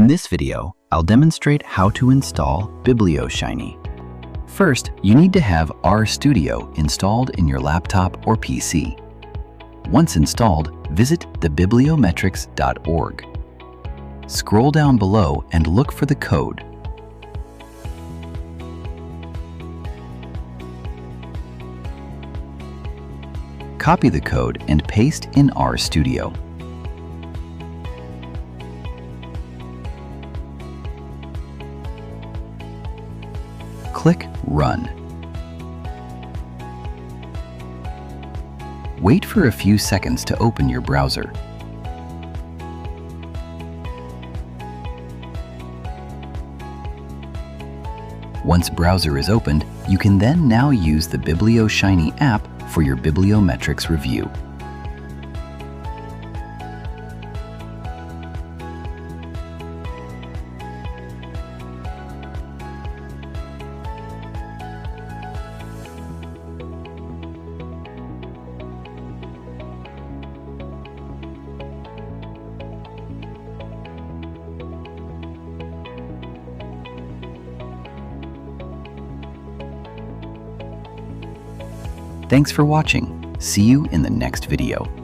In this video, I'll demonstrate how to install Biblioshiny. First, you need to have RStudio installed in your laptop or PC. Once installed, visit the bibliometrics.org. Scroll down below and look for the code. Copy the code and paste in RStudio. Click Run. Wait for a few seconds to open your browser. Once browser is opened, you can then now use the Biblioshiny app for your bibliometrics review. Thanks for watching. See you in the next video.